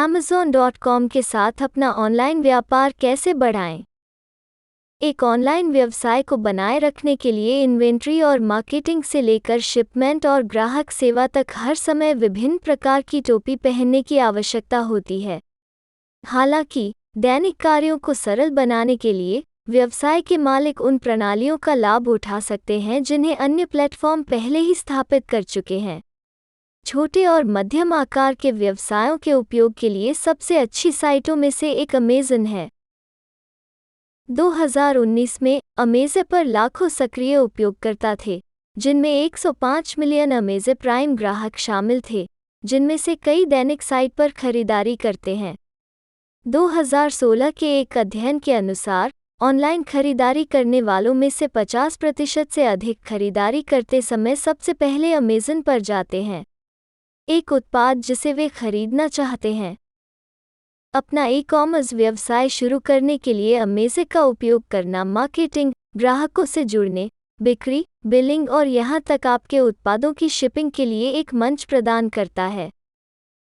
Amazon.com के साथ अपना ऑनलाइन व्यापार कैसे बढ़ाएं? एक ऑनलाइन व्यवसाय को बनाए रखने के लिए इन्वेंट्री और मार्केटिंग से लेकर शिपमेंट और ग्राहक सेवा तक हर समय विभिन्न प्रकार की टोपी पहनने की आवश्यकता होती है। हालांकि दैनिक कार्यों को सरल बनाने के लिए व्यवसाय के मालिक उन प्रणालियों का लाभ उठा सकते हैं जिन्हें अन्य प्लेटफॉर्म पहले ही स्थापित कर चुके हैं। छोटे और मध्यम आकार के व्यवसायों के उपयोग के लिए सबसे अच्छी साइटों में से एक अमेज़न है। 2019 में अमेज़न पर लाखों सक्रिय उपयोगकर्ता थे, जिनमें 105 मिलियन अमेज़न प्राइम ग्राहक शामिल थे, जिनमें से कई दैनिक साइट पर खरीदारी करते हैं। 2016 के एक अध्ययन के अनुसार ऑनलाइन खरीदारी करने वालों में से 50% से अधिक खरीदारी करते समय सबसे पहले अमेज़न पर जाते हैं, एक उत्पाद जिसे वे खरीदना चाहते हैं। अपना ई-कॉमर्स व्यवसाय शुरू करने के लिए अमेज़न का उपयोग करना मार्केटिंग, ग्राहकों से जुड़ने, बिक्री, बिलिंग और यहां तक आपके उत्पादों की शिपिंग के लिए एक मंच प्रदान करता है।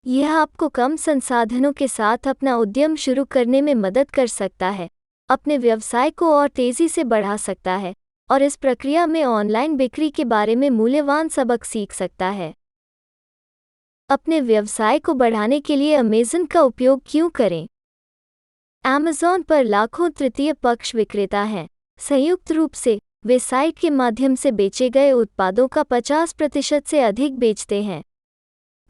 यह आपको कम संसाधनों के साथ अपना उद्यम शुरू करने में मदद कर सकता है, अपने व्यवसाय को और तेज़ी से बढ़ा सकता है और इस प्रक्रिया में ऑनलाइन बिक्री के बारे में मूल्यवान सबक सीख सकता है। अपने व्यवसाय को बढ़ाने के लिए अमेज़न का उपयोग क्यों करें? Amazon पर लाखों तृतीय पक्ष विक्रेता हैं। संयुक्त रूप से वे साइट के माध्यम से बेचे गए उत्पादों का 50% से अधिक बेचते हैं।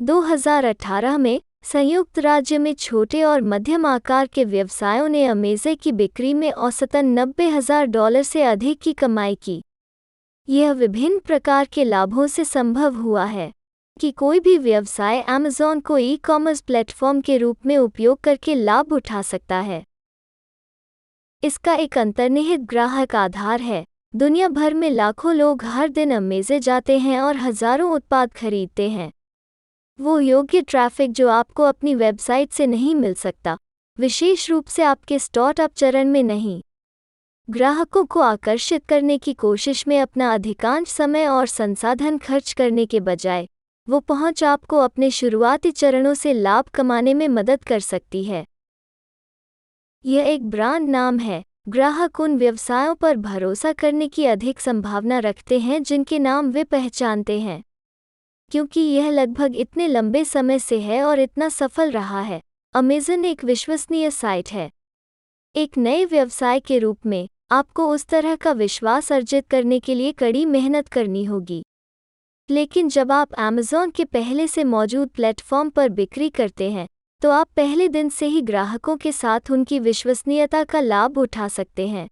2018 में संयुक्त राज्य में छोटे और मध्यम आकार के व्यवसायों ने अमेज़न की बिक्री में औसतन $90,000 से अधिक की कमाई की। यह विभिन्न प्रकार के लाभों से संभव हुआ है कि कोई भी व्यवसाय Amazon को ई-कॉमर्स प्लेटफॉर्म के रूप में उपयोग करके लाभ उठा सकता है। इसका एक अंतर्निहित ग्राहक आधार है। दुनिया भर में लाखों लोग हर दिन अमेज़न जाते हैं और हजारों उत्पाद खरीदते हैं। वो योग्य ट्रैफिक जो आपको अपनी वेबसाइट से नहीं मिल सकता, विशेष रूप से आपके स्टार्टअप चरण में नहीं। ग्राहकों को आकर्षित करने की कोशिश में अपना अधिकांश समय और संसाधन खर्च करने के बजाय वो पहुंच आपको अपने शुरुआती चरणों से लाभ कमाने में मदद कर सकती है। यह एक ब्रांड नाम है। ग्राहक उन व्यवसायों पर भरोसा करने की अधिक संभावना रखते हैं जिनके नाम वे पहचानते हैं। क्योंकि यह लगभग इतने लंबे समय से है और इतना सफल रहा है, अमेज़न एक विश्वसनीय साइट है। एक नए व्यवसाय के रूप में आपको उस तरह का विश्वास अर्जित करने के लिए कड़ी मेहनत करनी होगी। लेकिन जब आप Amazon के पहले से मौजूद प्लेटफॉर्म पर बिक्री करते हैं, तो आप पहले दिन से ही ग्राहकों के साथ उनकी विश्वसनीयता का लाभ उठा सकते हैं।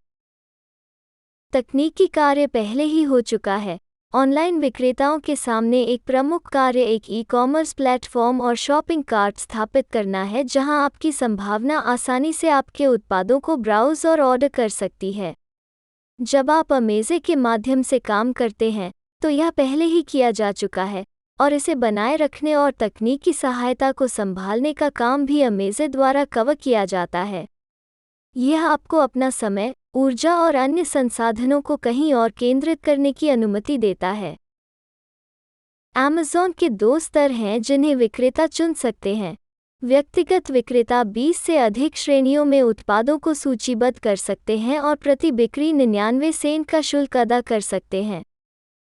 तकनीकी कार्य पहले ही हो चुका है। ऑनलाइन विक्रेताओं के सामने एक प्रमुख कार्य एक ई-कॉमर्स प्लेटफॉर्म और शॉपिंग कार्ट स्थापित करना है जहां आपकी संभावना आसानी से आपके उत्पादों को ब्राउज़ और ऑर्डर कर सकती है। जब आप अमेज़न के माध्यम से काम करते हैं, तो यह पहले ही किया जा चुका है और इसे बनाए रखने और तकनीकी सहायता को संभालने का काम भी अमेज़न द्वारा कवर किया जाता है। यह आपको अपना समय, ऊर्जा और अन्य संसाधनों को कहीं और केंद्रित करने की अनुमति देता है। Amazon के 2 स्तर हैं जिन्हें विक्रेता चुन सकते हैं। व्यक्तिगत विक्रेता 20 से अधिक श्रेणियों में उत्पादों को सूचीबद्ध कर सकते हैं और प्रति बिक्री 99 सेंट का शुल्क अदा कर सकते हैं।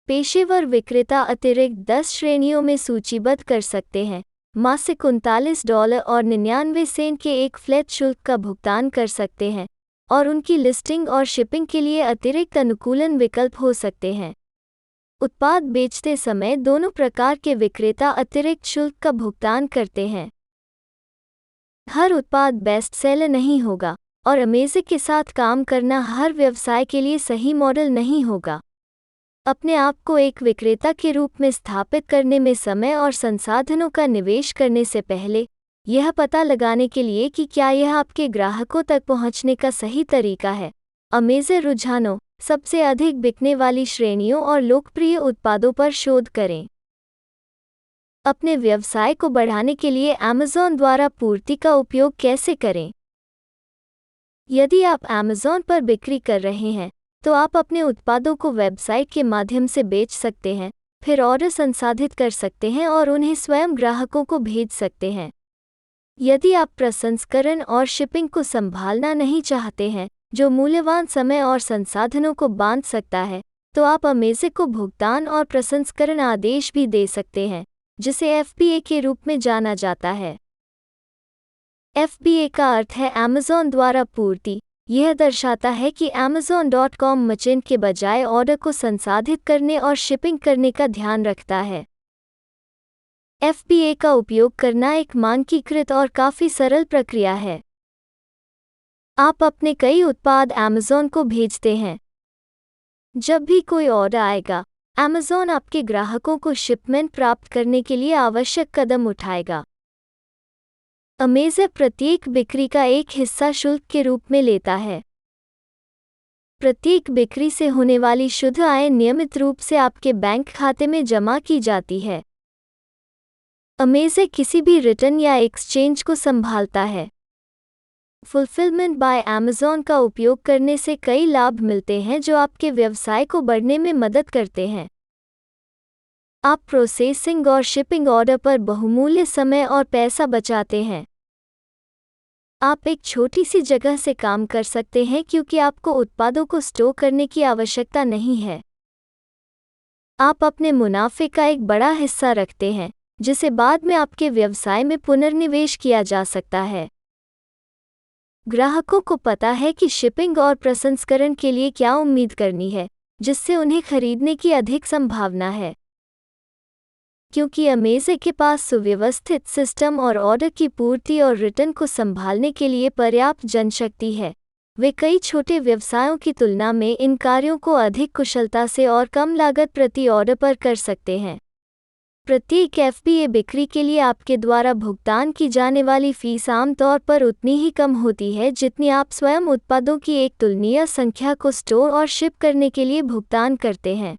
पेशेवर विक्रेता अतिरिक्त 10 श्रेणियों में सूचीबद्ध कर सकते हैं, मासिक $39 और 99 सेंट के एक फ्लैट शुल्क का भुगतान कर सकते हैं और उनकी लिस्टिंग और शिपिंग के लिए अतिरिक्त अनुकूलन विकल्प हो सकते हैं। उत्पाद बेचते समय दोनों प्रकार के विक्रेता अतिरिक्त शुल्क का भुगतान करते हैं। हर उत्पाद बेस्ट सेलर नहीं होगा और अमेज़न के साथ काम करना हर व्यवसाय के लिए सही मॉडल नहीं होगा। अपने आप को एक विक्रेता के रूप में स्थापित करने में समय और संसाधनों का निवेश करने से पहले, यह पता लगाने के लिए कि क्या यह आपके ग्राहकों तक पहुंचने का सही तरीका है, अमेज़न रुझानों, सबसे अधिक बिकने वाली श्रेणियों और लोकप्रिय उत्पादों पर शोध करें। अपने व्यवसाय को बढ़ाने के लिए Amazon द्वारा पूर्ति का उपयोग कैसे करें? यदि आप Amazon पर बिक्री कर रहे हैं, तो आप अपने उत्पादों को वेबसाइट के माध्यम से बेच सकते हैं, फिर ऑर्डर संसाधित कर सकते हैं और उन्हें स्वयं ग्राहकों को भेज सकते हैं। यदि आप प्रसंस्करण और शिपिंग को संभालना नहीं चाहते हैं, जो मूल्यवान समय और संसाधनों को बांध सकता है, तो आप अमेज़न को भुगतान और प्रसंस्करण आदेश भी दे सकते हैं, जिसे FBA के रूप में जाना जाता है। FBA का अर्थ है अमेज़न द्वारा पूर्ति। यह दर्शाता है कि Amazon.com मर्चेंट के बजाय ऑर्डर को संसाधित करने और शिपिंग करने का ध्यान रखता है। FBA का उपयोग करना एक मानकीकृत और काफ़ी सरल प्रक्रिया है। आप अपने कई उत्पाद Amazon को भेजते हैं। जब भी कोई ऑर्डर आएगा, Amazon आपके ग्राहकों को शिपमेंट प्राप्त करने के लिए आवश्यक कदम उठाएगा। अमेज़न प्रत्येक बिक्री का एक हिस्सा शुल्क के रूप में लेता है। प्रत्येक बिक्री से होने वाली शुद्ध आय नियमित रूप से आपके बैंक खाते में जमा की जाती है। अमेज़न किसी भी रिटर्न या एक्सचेंज को संभालता है। फुलफिलमेंट बाय Amazon का उपयोग करने से कई लाभ मिलते हैं जो आपके व्यवसाय को बढ़ने में मदद करते हैं। आप प्रोसेसिंग और शिपिंग ऑर्डर पर बहुमूल्य समय और पैसा बचाते हैं। आप एक छोटी सी जगह से काम कर सकते हैं क्योंकि आपको उत्पादों को स्टोर करने की आवश्यकता नहीं है। आप अपने मुनाफे का एक बड़ा हिस्सा रखते हैं, जिसे बाद में आपके व्यवसाय में पुनर्निवेश किया जा सकता है। ग्राहकों को पता है कि शिपिंग और प्रसंस्करण के लिए क्या उम्मीद करनी है, जिससे उन्हें खरीदने की अधिक संभावना है। क्योंकि अमेज़न के पास सुव्यवस्थित सिस्टम और ऑर्डर की पूर्ति और रिटर्न को संभालने के लिए पर्याप्त जनशक्ति है, वे कई छोटे व्यवसायों की तुलना में इन कार्यों को अधिक कुशलता से और कम लागत प्रति ऑर्डर पर कर सकते हैं। प्रत्येक FBA बिक्री के लिए आपके द्वारा भुगतान की जाने वाली फीस आमतौर पर उतनी ही कम होती है जितनी आप स्वयं उत्पादों की एक तुलनीय संख्या को स्टोर और शिप करने के लिए भुगतान करते हैं।